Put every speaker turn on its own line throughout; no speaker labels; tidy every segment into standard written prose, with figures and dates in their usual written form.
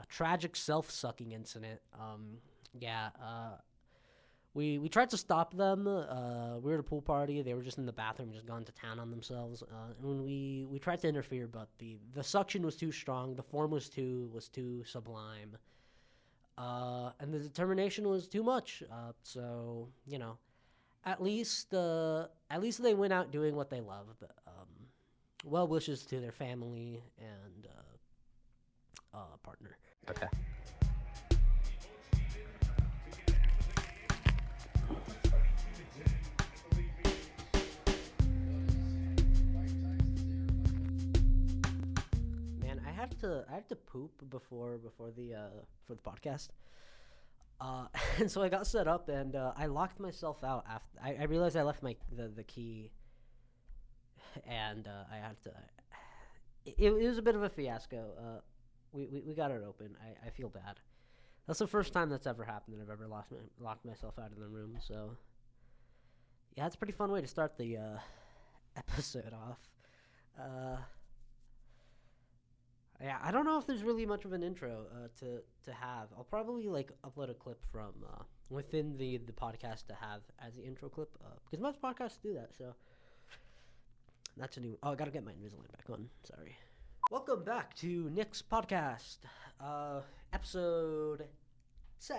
tragic self-sucking incident. Yeah, we tried to stop them. We were at a pool party. They were just in the bathroom, just going to town on themselves. And we tried to interfere, but the suction was too strong. The form was too sublime. And the determination was too much. So at least they went out doing what they loved. Well wishes to their family and partner.
Okay.
Man, I had to poop before the for the podcast. And so I got set up and I locked myself out after I realized I left the key, and I had to. It was a bit of a fiasco. We got it open. I feel bad. That's the first time that's ever happened that I've ever locked myself out of the room. So yeah, it's a pretty fun way to start the episode off. Yeah, I don't know if there's really much of an intro to have. I'll probably upload a clip from within the podcast to have as the intro clip because most podcasts do that. So that's a new. Oh, I gotta get my Invisalign back on. Sorry. Welcome back to Nick's podcast, episode 10.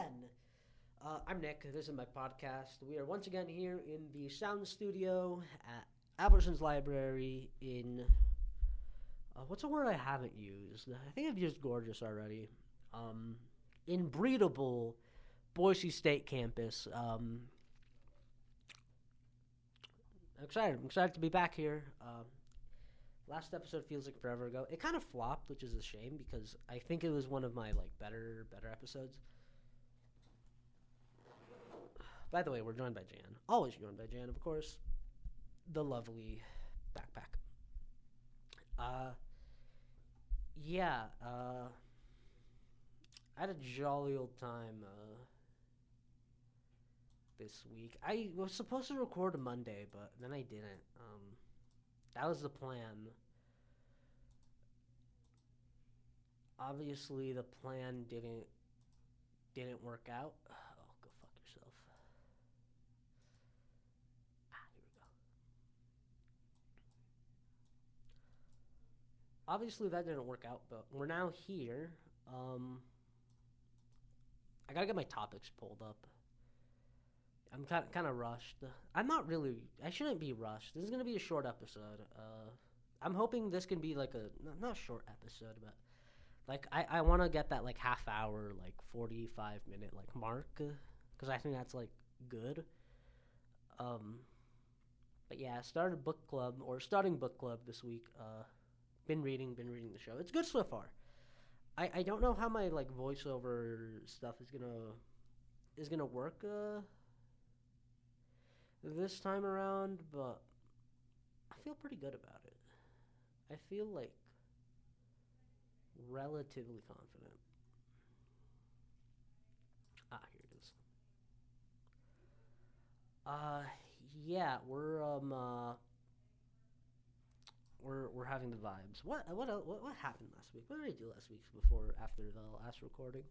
I'm Nick. This is my podcast. We are once again here in the sound studio at Albertson's Library in. What's a word I haven't used? I think I've used gorgeous already. In breedable Boise State campus. I'm excited. I'm excited to be back here. Last episode feels like forever ago. It kind of flopped, which is a shame because I think it was one of my better episodes. By the way, we're joined by Jan. Always joined by Jan, of course. The lovely backpack. Yeah, I had a jolly old time this week. I was supposed to record Monday, but then I didn't. That was the plan. Obviously, the plan didn't work out. Oh, go fuck yourself. Here we go. Obviously, that didn't work out, but we're now here. I gotta get my topics pulled up. I'm kind of rushed. I'm not really. I shouldn't be rushed. This is gonna be a short episode. I'm hoping this can be like a not short episode, but I want to get that half hour, 45-minute mark, because I think that's good. But yeah, starting book club this week. Been reading the show. It's good so far. I don't know how my voiceover stuff is gonna work this time around, but I feel pretty good about it. I feel relatively confident. Here it is. Yeah, we're having the vibes. What happened last week? What did I do last week after the last recording?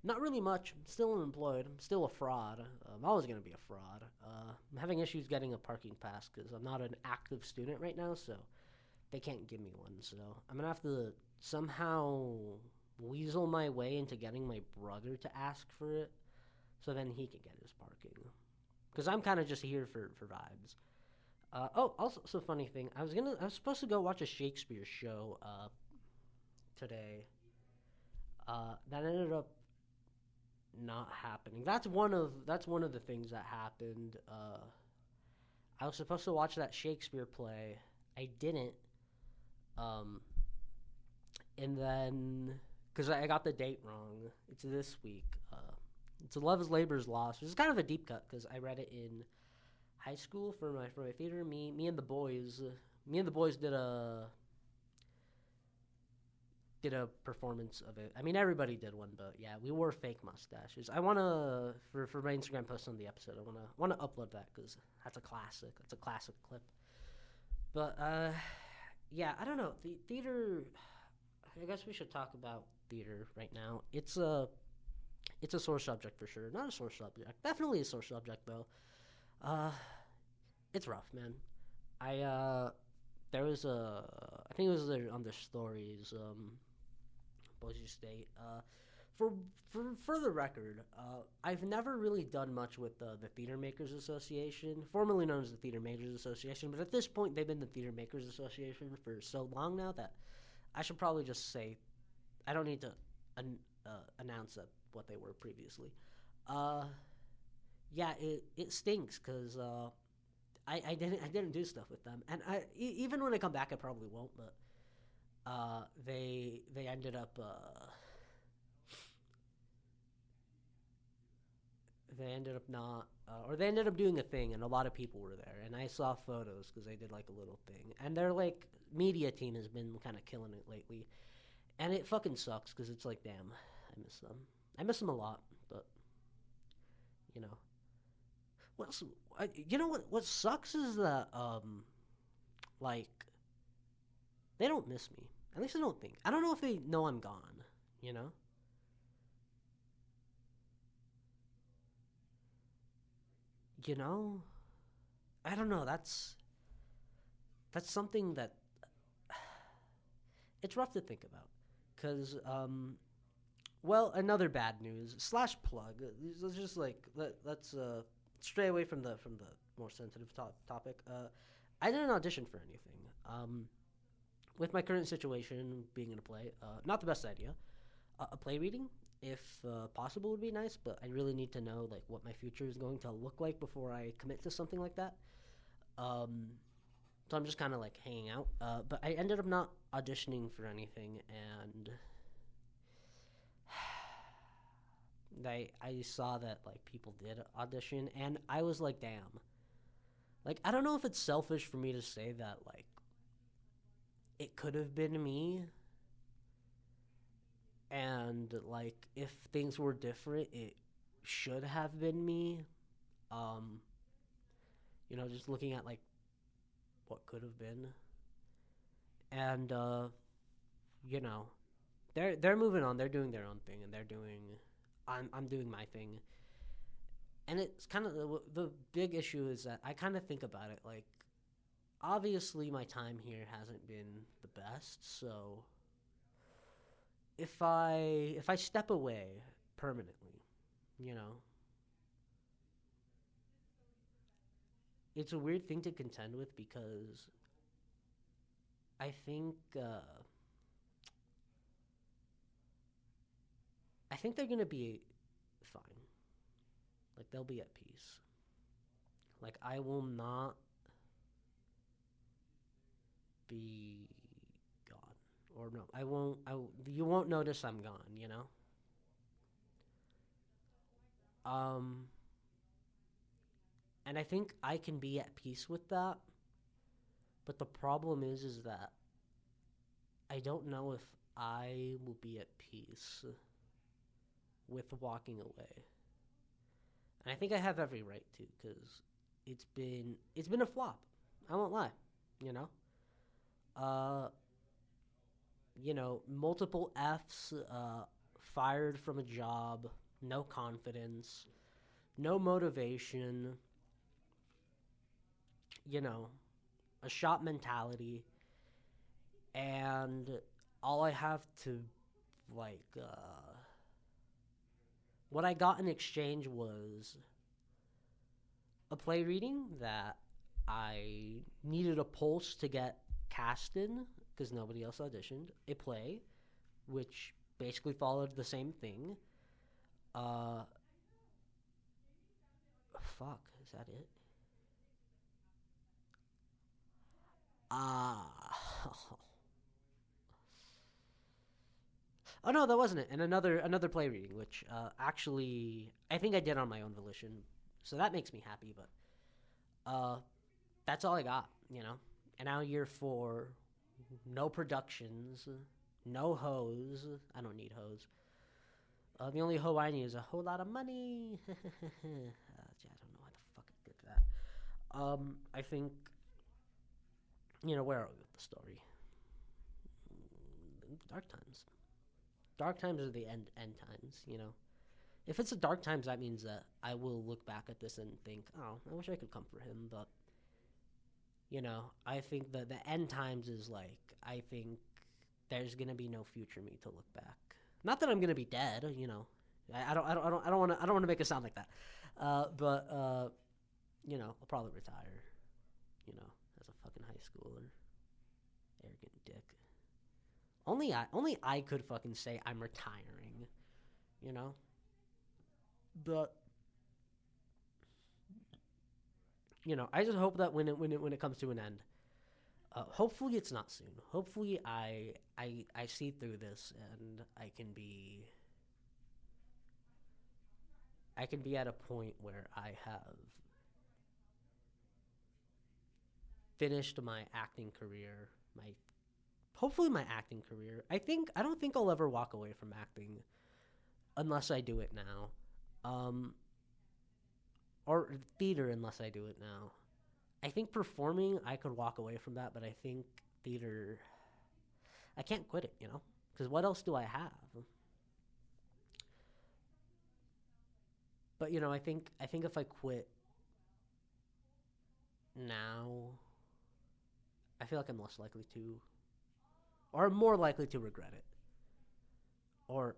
Not really much. I'm still unemployed. I'm still a fraud. I'm always going to be a fraud. I'm having issues getting a parking pass because I'm not an active student right now, so they can't give me one. So I'm going to have to somehow weasel my way into getting my brother to ask for it so then he can get his parking. Because I'm kind of just here for vibes. Also funny thing, I was supposed to go watch a Shakespeare show today. That ended up not happening. That's one of the things that happened. I was supposed to watch that Shakespeare play. I didn't. And then because I got the date wrong, it's this week. It's Love is Labor's Lost, which is kind of a deep cut because I read it in high school for my theater. Me and the boys did a performance of it. I mean, everybody did one, but yeah, we wore fake mustaches. I wanna for my Instagram post on the episode. I wanna upload that because that's a classic. That's a classic clip. But yeah, I don't know. The theater. I guess we should talk about theater right now. It's a sore subject for sure. Not a sore subject. Definitely a sore subject though. Uh, it's rough, man. There was I think it was on their stories. Boise State. For for the record, I've never really done much with the Theater Makers Association, formerly known as the Theater Majors Association. But at this point, they've been the Theater Makers Association for so long now that I should probably just say I don't need to announce what they were previously. Uh, yeah, it stinks because I didn't do stuff with them, and even when I come back, I probably won't. But they ended up they ended up not or they ended up doing a thing, and a lot of people were there, and I saw photos because they did like a little thing, and their like media team has been kind of killing it lately, and it fucking sucks because it's like, damn, I miss them. I miss them a lot, but you know what else? You know what sucks is that like they don't miss me. At least I don't think. I don't know if they know I'm gone. You know. You know. I don't know. That's something that it's rough to think about. Cause well, another bad news slash plug. Let's just like let's stray away from the more sensitive topic. I didn't audition for anything. With my current situation being in a play, not the best idea. A play reading, if possible, would be nice, but I really need to know like what my future is going to look like before I commit to something like that. Um, so I'm just kind of like hanging out. But I ended up not auditioning for anything, and I saw that like people did audition, and I was like, damn. Like I don't know if it's selfish for me to say that like it could have been me, and like if things were different, it should have been me. Um, just looking at like what could have been, and you know, they're moving on. They're doing their own thing, and they're doing. I'm doing my thing, and it's kind of the big issue is that I kind of think about it like obviously my time here hasn't been the best, so if I step away permanently, you know, it's a weird thing to contend with because I think I think they're gonna be fine. Like they'll be at peace. Like I will not be gone, or no, I won't. You won't notice I'm gone. You know. Um, and I think I can be at peace with that. But the problem is that I don't know if I will be at peace with walking away. And I think I have every right to, because it's been a flop. I won't lie, you know. Uh, multiple Fs, fired from a job, no confidence, no motivation, a shop mentality, and all I have to, like, what I got in exchange was a play reading that I needed a pulse to get cast in because nobody else auditioned. A play, which basically followed the same thing. Uh, fuck, is that it? Ah. Oh no, that wasn't it. And another play reading, which actually I think I did on my own volition, so that makes me happy. But that's all I got, And now year 4, no productions, no hoes. I don't need hoes. The only hoe I need is a whole lot of money. I don't know why the fuck I did that. I think, where are we with the story? Dark times. dark times are the end times. If it's a dark times, that means that I will look back at this and think, oh, I wish I could comfort him. But I think that the end times is like, I think there's gonna be no future me to look back. Not that I'm gonna be dead. I don't want to make it sound like that. But I'll probably retire. As a fucking high schooler, arrogant dick. Only I could fucking say I'm retiring. But I just hope that when it comes to an end, hopefully it's not soon. Hopefully I see through this and I can be at a point where I have finished my acting career, hopefully my acting career. I don't think I'll ever walk away from acting unless I do it now. Or theater unless I do it now. I think performing, I could walk away from that, but I think theater, I can't quit it, because what else do I have? But I think if I quit now, I feel like I'm less likely to, or more likely to regret it. Or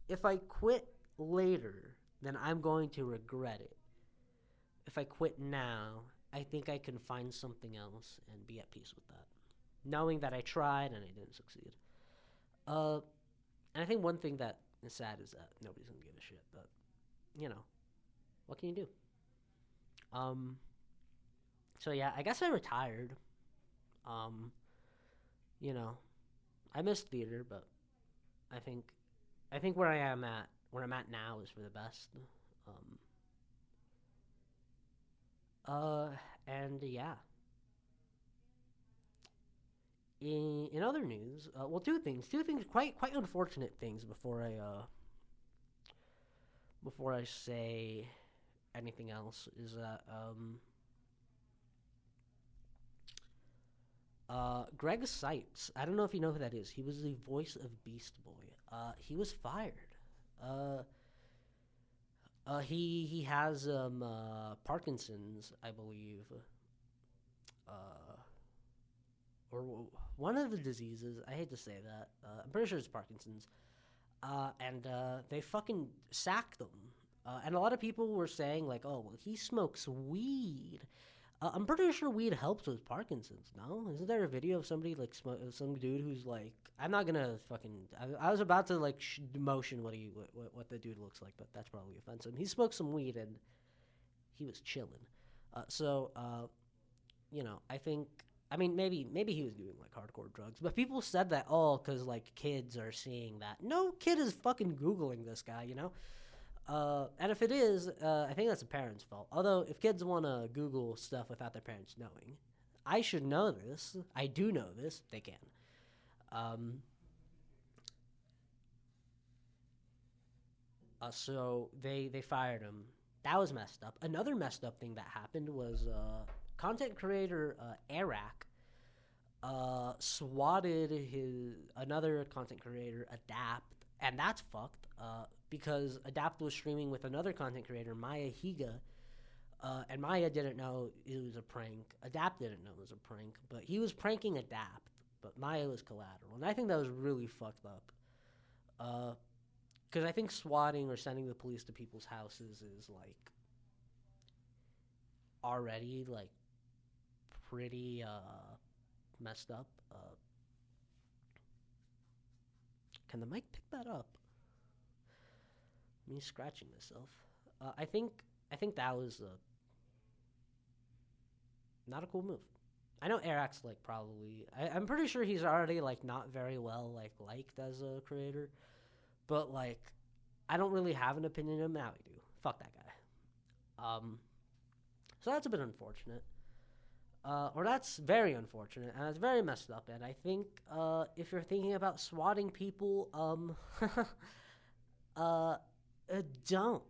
if I quit later, then I'm going to regret it. If I quit now, I think I can find something else and be at peace with that, knowing that I tried and I didn't succeed. And I think one thing that is sad is that nobody's gonna give a shit. But what can you do? So yeah, I guess I retired. I missed theater, but I think where I'm at now is for the best. And yeah. In other news, two things, quite unfortunate things before I say anything else is that Greg Sipes, I don't know if you know who that is. He was the voice of Beast Boy. He was fired. He has Parkinson's, I believe, or one of the diseases. I hate to say that. I'm pretty sure it's Parkinson's. And they fucking sacked him. And a lot of people were saying like, "Oh, well, he smokes weed." I'm pretty sure weed helps with Parkinson's. No, isn't there a video of somebody like some dude who's like, I'm not gonna fucking. I was about to like motion what the dude looks like, but that's probably offensive. He smoked some weed and he was chilling. I think. I mean, maybe he was doing like hardcore drugs, but people said that because like kids are seeing that. No kid is fucking Googling this guy, and if it is, I think that's the parents' fault. Although, if kids want to Google stuff without their parents knowing, I should know this. I do know this. They can. So they fired him. That was messed up. Another messed up thing that happened was content creator Eric swatted another content creator, Adapt, and that's fucked. Because Adapt was streaming with another content creator, Maya Higa, and Maya didn't know it was a prank. Adapt didn't know it was a prank, but he was pranking Adapt, but Maya was collateral. And I think that was really fucked up. Because I think swatting or sending the police to people's houses is, like, already, like, pretty messed up. Can the mic pick that up? Me scratching myself. I think that was not a cool move. I know Eric's like probably. I'm pretty sure he's already like not very well liked as a creator, but like I don't really have an opinion of him. Now I do. Fuck that guy. So that's a bit unfortunate. Or that's very unfortunate, and it's very messed up. And I think if you're thinking about swatting people, don't.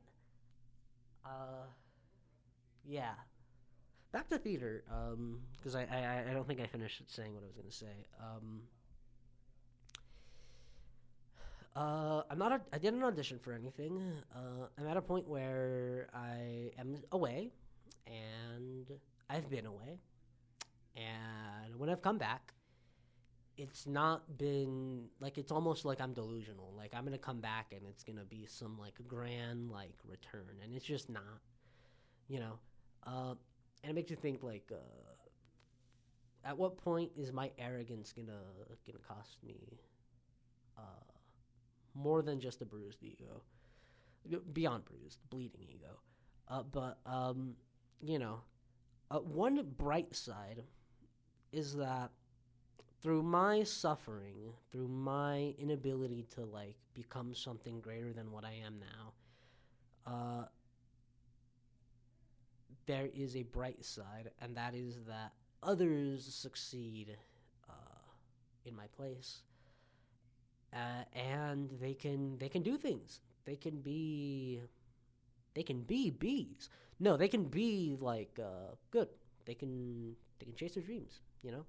Yeah. Back to theater, because I don't think I finished saying what I was going to say. I didn't audition for anything. I'm at a point where I am away, and I've been away, and when I've come back, it's not been like, it's almost like I'm delusional. Like, I'm gonna come back and it's gonna be some like grand like return, and it's just not, you know. And it makes you think like, at what point is my arrogance gonna cost me uh, more than just a bruised ego, beyond bruised, bleeding ego. But you know, one bright side is that through my suffering, through my inability to like become something greater than what I am now, there is a bright side, and that is that others succeed in my place, and they can do things. They can be bees. No, they can be like good. They can chase their dreams. You know.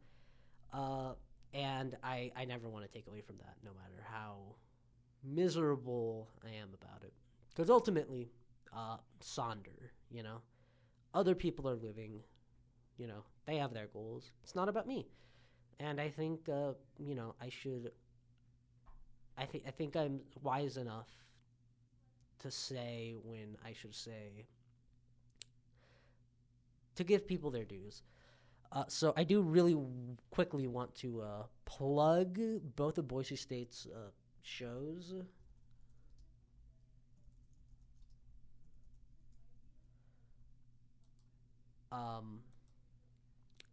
And I never want to take away from that, no matter how miserable I am about it. Because ultimately, Sonder, you know, other people are living, you know, they have their goals. It's not about me. And I think, you know, I think I'm wise enough to say when I should say, to give people their dues. So I do really quickly want to plug both of Boise State's shows.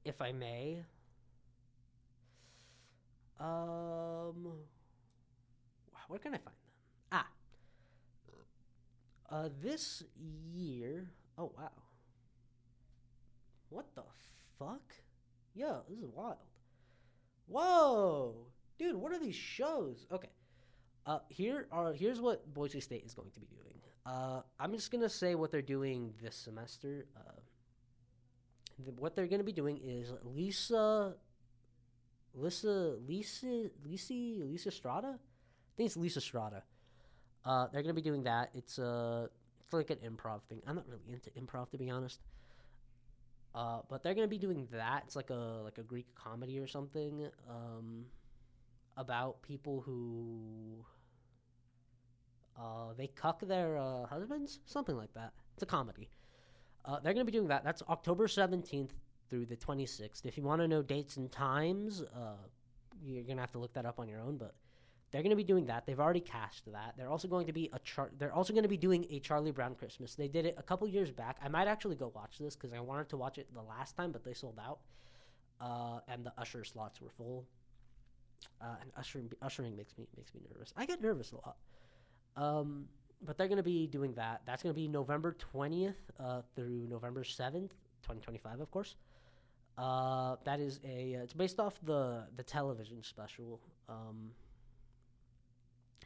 If I may. Where can I find them? This year. Oh wow. What the fuck? Yo, this is wild. Whoa, dude, what are these shows? Okay, here's what Boise State is going to be doing. I'm just gonna say what they're doing this semester. What they're gonna be doing is Lisa Strada. I think it's Lisa Strada. They're gonna be doing that. It's like an improv thing. I'm not really into improv, to be honest. But they're gonna be doing that. It's like a Greek comedy or something, about people who they cuck their husbands, something like that. It's a comedy. They're gonna be doing that. That's October 17th through the 26th. If you want to know dates and times, you're gonna have to look that up on your own. But they're gonna be doing that. They've already cast that. They're also going to be They're also going to be doing a Charlie Brown Christmas. They did it a couple years back. I might actually go watch this because I wanted to watch it the last time, but they sold out, and the usher slots were full. And ushering makes me nervous. I get nervous a lot. But they're going to be doing that. That's going to be November 20th through November 7th, 2025, of course. That is it's based off the television special.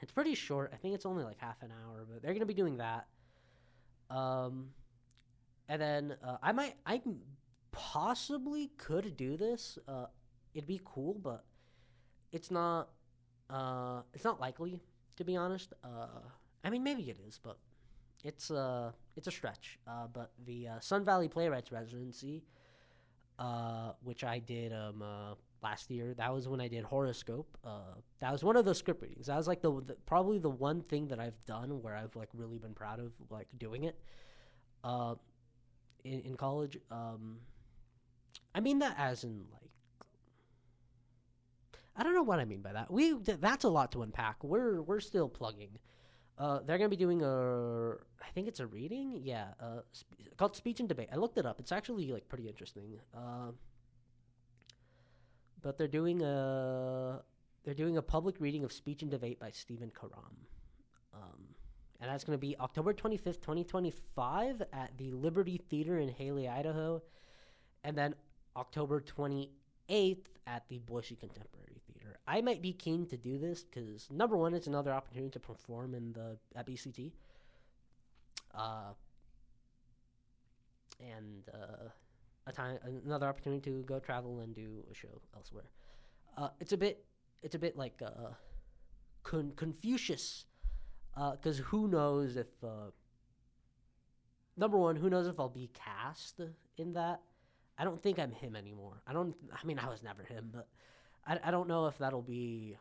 It's pretty short. I think it's only like half an hour, but they're going to be doing that. And then I possibly could do this. It'd be cool, but it's not likely, to be honest. I mean, maybe it is, but it's a stretch. But the Sun Valley Playwrights residency, which I did last year, that was when I did Horoscope. That was one of those script readings. That was like probably the one thing that I've done where I've like really been proud of like doing it. In college. I mean that as in like, I don't know what I mean by that. That's a lot to unpack. We're still plugging. They're gonna be doing I think it's a reading, yeah, called Speech and Debate. I looked it up. It's actually like pretty interesting. But they're doing a public reading of Speech and Debate by Stephen Karam, and that's gonna be October 25th, 2025, at the Liberty Theater in Haley, Idaho, and then October 28th at the Boise Contemporary Theater. I might be keen to do this because, number one, it's another opportunity to perform at BCT. And another opportunity to go travel and do a show elsewhere. It's a bit like Confucius Because who knows if number one, who knows if I'll be cast in that. I don't think I'm him anymore. I mean, I was never him, but I don't know if that'll be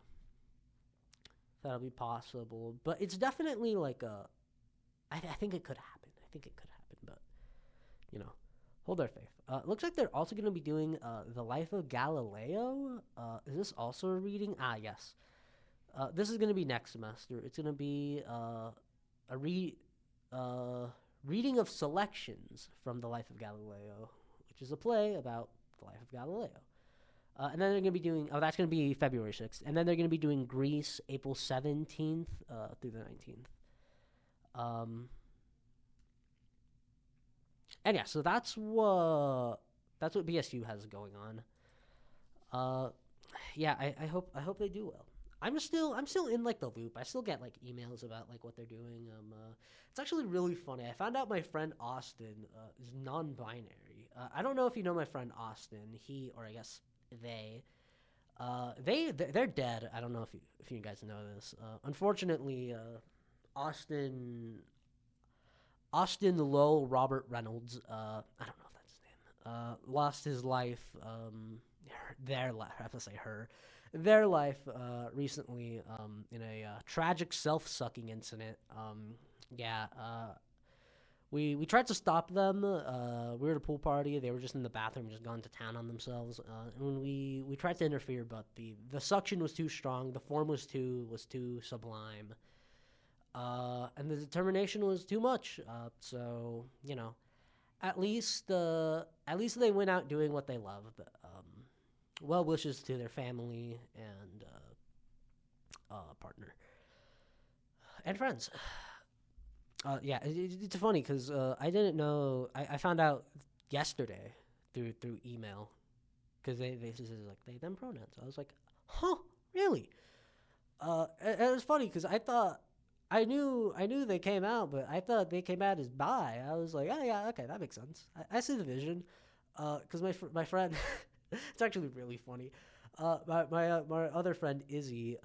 possible. But it's definitely like I think it could happen. I think it could happen, but you know, hold our faith. Looks like they're also going to be doing The Life of Galileo. Is this also a reading? Ah, yes. This is going to be next semester. It's going to be reading of selections from The Life of Galileo, which is a play about the life of Galileo. And then they're going to be doing, that's going to be February 6th. And then they're going to be doing Greece April 17th through the 19th. And yeah, so that's what BSU has going on. Yeah, I hope they do well. I'm still in like the loop. I still get like emails about like what they're doing. It's actually really funny. I found out my friend Austin is non-binary. I don't know if you know my friend Austin. He, or I guess they're dead. I don't know if you guys know this. Unfortunately, Austin Lowell Robert Reynolds. I don't know if that's his name. Lost his life. Their life. I have to say her. Their life recently in a tragic self-sucking incident. We tried to stop them. We were at a pool party. They were just in the bathroom, just gone to town on themselves. And we tried to interfere, but the suction was too strong. The form was too sublime. And the determination was too much. So you know, at least they went out doing what they loved. Well wishes to their family and partner and friends. Yeah, it's funny because I didn't know. I found out yesterday through email because they said like they them pronouns. I was like, huh, really? And it was funny because I thought I knew they came out, but I thought they came out as bi. I was like, oh yeah, okay, that makes sense. I see the vision. Because my friend. It's actually really funny. My other friend Izzy,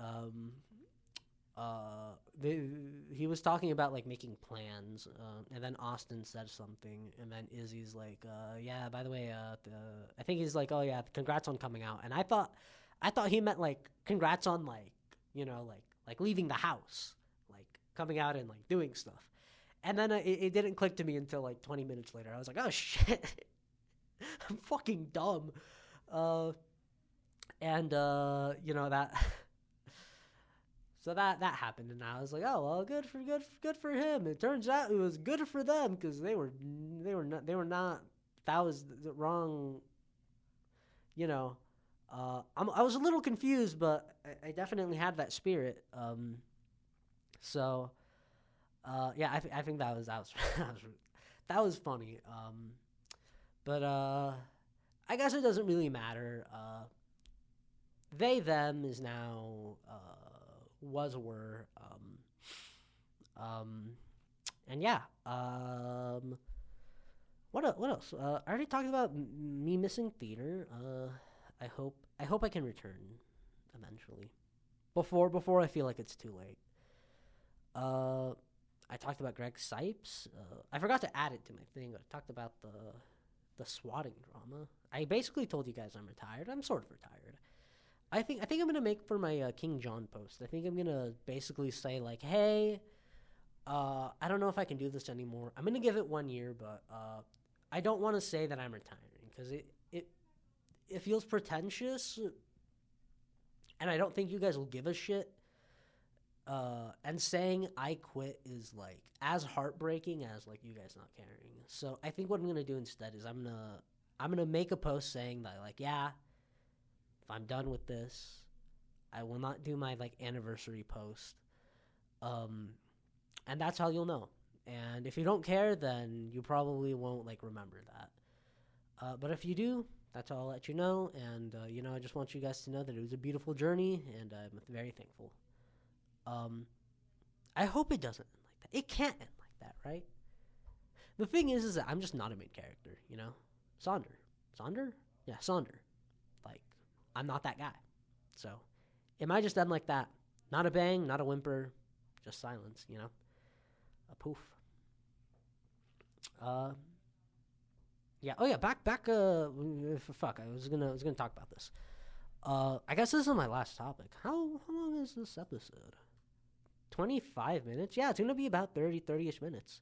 he was talking about like making plans, and then Austin said something, and then Izzy's like, yeah, by the way, I think he's like, oh yeah, congrats on coming out, and I thought he meant like congrats on like, you know, like leaving the house, like coming out and like doing stuff, and then it didn't click to me until like 20 minutes later. I was like, oh shit, I'm fucking dumb. You know that so that happened, and I was like, oh well, good for him. It turns out it was good for them because they were not that was the wrong, you know. I was a little confused, but I definitely had that spirit. So yeah, I think that was funny. But I guess it doesn't really matter. They, them is now, was, were. And yeah. What else? I already talked about me missing theater. I hope I can return eventually. Before I feel like it's too late. I talked about Greg Sipes. I forgot to add it to my thing, but I talked about the swatting drama. I basically told you guys I'm retired. I'm sort of retired. I think I'm gonna make for my King John post. I think I'm gonna basically say like, hey, I don't know if I can do this anymore. I'm gonna give it 1 year, but I don't want to say that I'm retiring because it feels pretentious, and I don't think you guys will give a shit. And saying I quit is like as heartbreaking as like you guys not caring. So I think what I'm gonna do instead is I'm gonna make a post saying that like, yeah, if I'm done with this, I will not do my like anniversary post. And that's how you'll know. And if you don't care, then you probably won't like remember that. But if you do, that's how I'll let you know. And you know, I just want you guys to know that it was a beautiful journey, and I'm very thankful. I hope it doesn't end like that. It can't end like that, right? The thing is that I'm just not a main character, you know? Sonder? Yeah, Sonder. Like, I'm not that guy. So, it might just end like that. Not a bang, not a whimper. just silence, a poof. Yeah. Oh yeah. Back. Fuck. I was gonna talk about this. I guess this is my last topic. How long is this episode? 25 minutes. Yeah, it's gonna be about 30-ish minutes.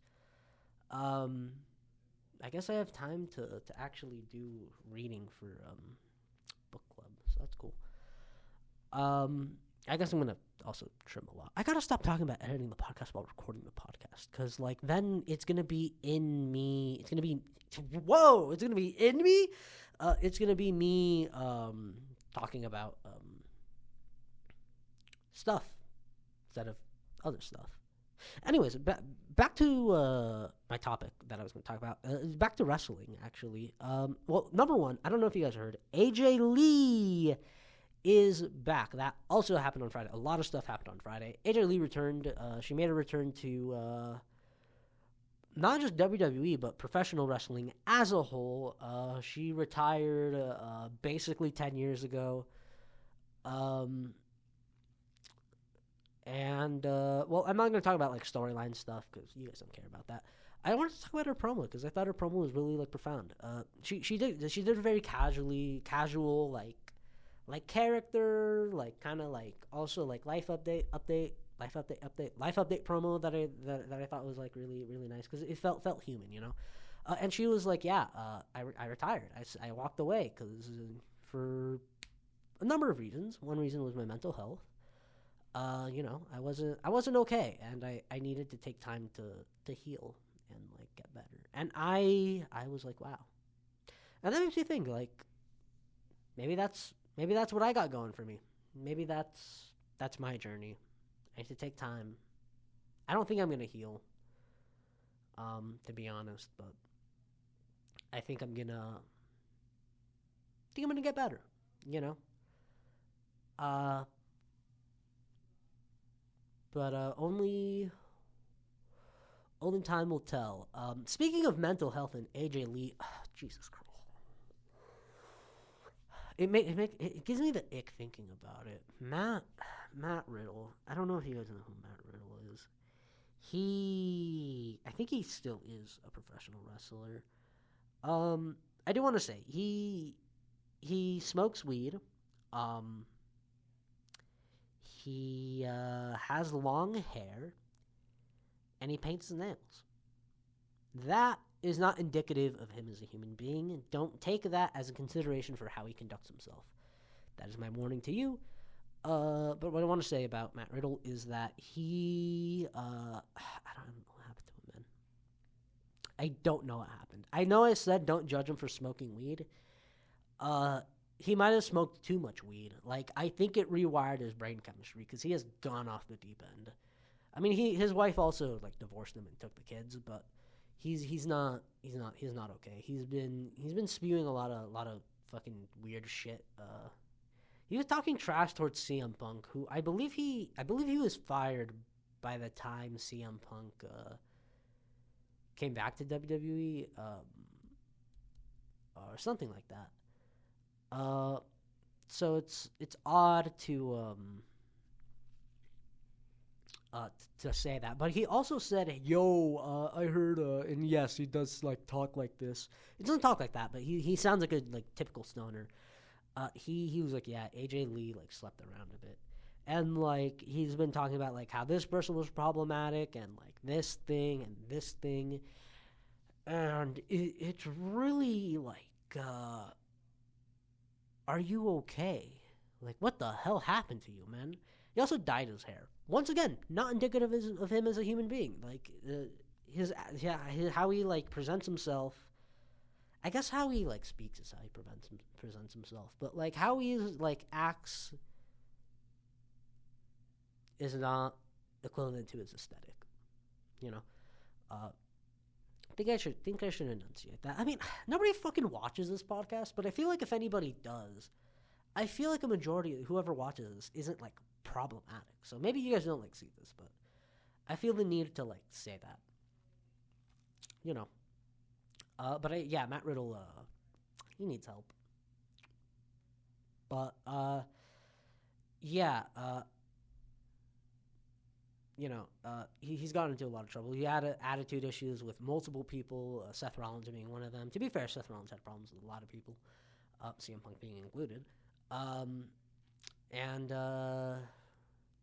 I guess I have time to actually do reading for book club, so that's cool. I guess I'm gonna also trim a lot. I gotta stop talking about editing the podcast while recording the podcast, because like then it's gonna be in me. It's gonna be It's gonna be in me. It's gonna be me talking about stuff instead of other stuff. Anyways, back to my topic that I was going to talk about. Back to wrestling, actually. Well, number one, I don't know if you guys heard, AJ Lee is back. That also happened on Friday. A lot of stuff happened on Friday. AJ Lee returned. She made a return to not just WWE, but professional wrestling as a whole. She retired basically 10 years ago. Well, I'm not going to talk about like storyline stuff because you guys don't care about that. I wanted to talk about her promo because I thought her promo was really like profound. She did it very casual like character, like kind of like also like life update promo that I thought was like really really nice because it felt human, and she was like, I retired. I walked away because for a number of reasons. One reason was my mental health. I wasn't okay, and I needed to take time to heal and like get better. And I was like, wow. And that makes me think like maybe that's what I got going for me. Maybe that's my journey. I need to take time. I don't think I'm gonna heal, to be honest, but I think I'm gonna get better, But only time will tell. Speaking of mental health and AJ Lee, Jesus Christ, it gives me the ick thinking about it. Matt Riddle. I don't know if you guys know who Matt Riddle is. I think he still is a professional wrestler. I do want to say he smokes weed. He has long hair, and he paints his nails. That is not indicative of him as a human being. Don't take that as a consideration for how he conducts himself. That is my warning to you. But what I want to say about Matt Riddle is that he... I don't know what happened to him, man. I don't know what happened. I know I said don't judge him for smoking weed. He might have smoked too much weed. Like, I think it rewired his brain chemistry because he has gone off the deep end. I mean, his wife also like divorced him and took the kids, but he's not okay. He's been spewing a lot of fucking weird shit. He was talking trash towards CM Punk, who I believe he was fired by the time CM Punk came back to WWE, or something like that. So it's odd to say that, but he also said, I heard, and yes, he does like talk like this. He doesn't talk like that, but he sounds like a like typical stoner. He was like, yeah, AJ Lee like slept around a bit, and like he's been talking about like how this person was problematic and like this thing and this thing, and it's really like, are you okay? Like, what the hell happened to you, man? He also dyed his hair. Once again, not indicative of him as a human being. Like, how he like presents himself. I guess how he like speaks is how he presents himself. But like how he like acts is not equivalent to his aesthetic. I think I should enunciate that. I mean, nobody fucking watches this podcast, but I feel like if anybody does, I feel like a majority of whoever watches this isn't like problematic. So maybe you guys don't like see this, but I feel the need to like say that. But Matt Riddle, he needs help. But he's gotten into a lot of trouble. He had attitude issues with multiple people, Seth Rollins being one of them. To be fair, Seth Rollins had problems with a lot of people, CM Punk being included. And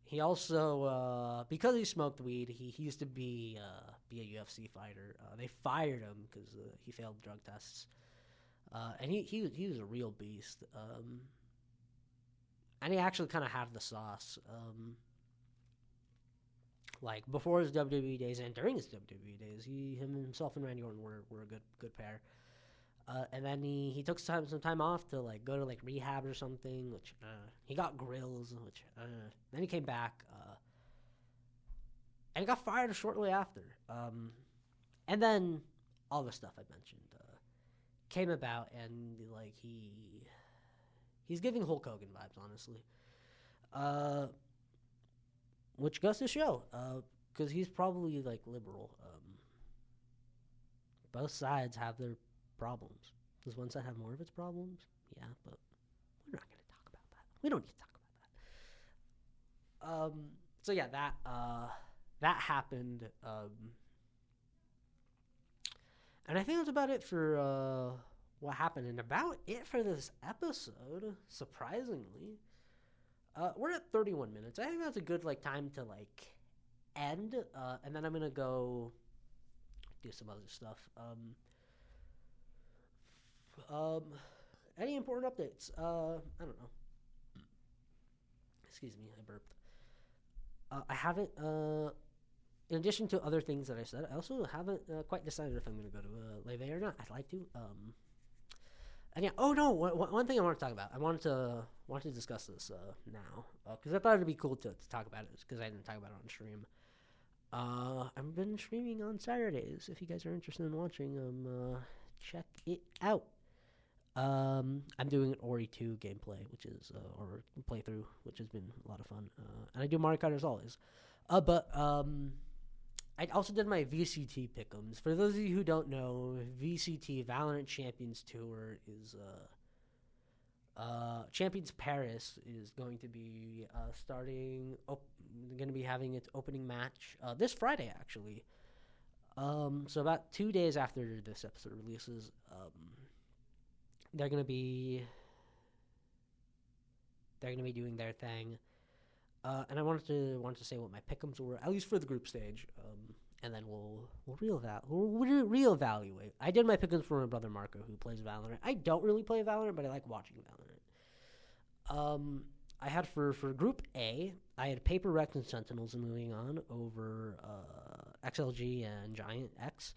he also, because he smoked weed, he used to be a UFC fighter. They fired him because he failed drug tests. And he was a real beast. And he actually kind of had the sauce. Like before his WWE days and during his WWE days, himself and Randy Orton were a good pair. And then he took some time off to like go to like rehab or something, which he got grills, which then he came back, and he got fired shortly after. And then all the stuff I mentioned came about, and like he's giving Hulk Hogan vibes, honestly. Which goes to show, because he's probably like liberal. Both sides have their problems. Does one side have more of its problems? Yeah, but we're not going to talk about that. We don't need to talk about that. So yeah, that happened. And I think that's about it for what happened, and about it for this episode. Surprisingly, we're at 31 minutes. I think that's a good like time to like end, and then I'm gonna go do some other stuff. Any important updates? I don't know. Excuse me, I burped. I haven't, in addition to other things that I said, I also haven't quite decided if I'm going to go to Leve or not. I'd like to. And yeah, one thing I want to talk about. I wanted to discuss this now, because I thought it'd be cool to talk about it, because I didn't talk about it on stream. I've been streaming on Saturdays. If you guys are interested in watching, check it out. I'm doing an Ori 2 gameplay, which is, or playthrough, which has been a lot of fun. And I do Mario Kart as always. But I also did my VCT pick'ems. For those of you who don't know, VCT, Valorant Champions Tour, is, Champions Paris is going to be going to be having its opening match this Friday, actually. So about 2 days after this episode releases, they're gonna be doing their thing, and I wanted to say what my pick'ems were, at least for the group stage, and then we'll reevaluate. I did my pick'ems for my brother Marco, who plays Valorant. I don't really play Valorant, but I like watching Valorant. I had for Group A, I had Paper Rex and Sentinels moving on over XLG and Giant X.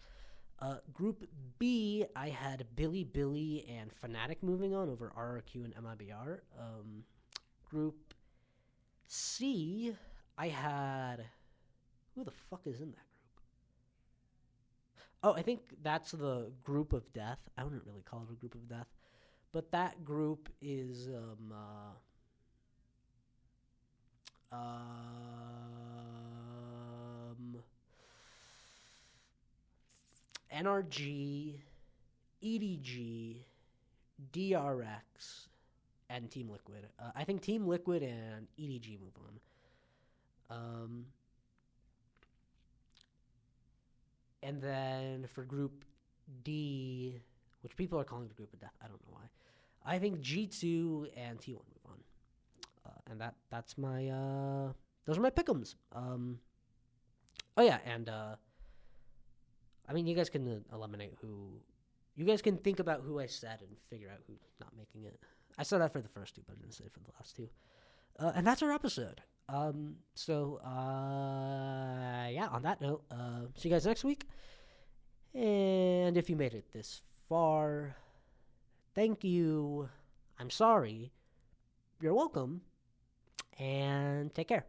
Group B, I had Billy and Fnatic moving on over RRQ and MIBR. Group C, I had... Who the fuck is in that group? Oh, I think that's the Group of Death. I wouldn't really call it a Group of Death. But that group is... NRG, EDG, DRX, and Team Liquid. I think Team Liquid and EDG move on. And then for Group D, which people are calling the Group of Death, I don't know why. I think G2 and T1 move on. And that's my those are my pick'ems. Oh yeah, and I mean, you guys can eliminate who... You guys can think about who I said and figure out who's not making it. I said that for the first two, but I didn't say it for the last two. And that's our episode. So, yeah, on that note, see you guys next week. And if you made it this far, thank you. I'm sorry. You're welcome. And take care.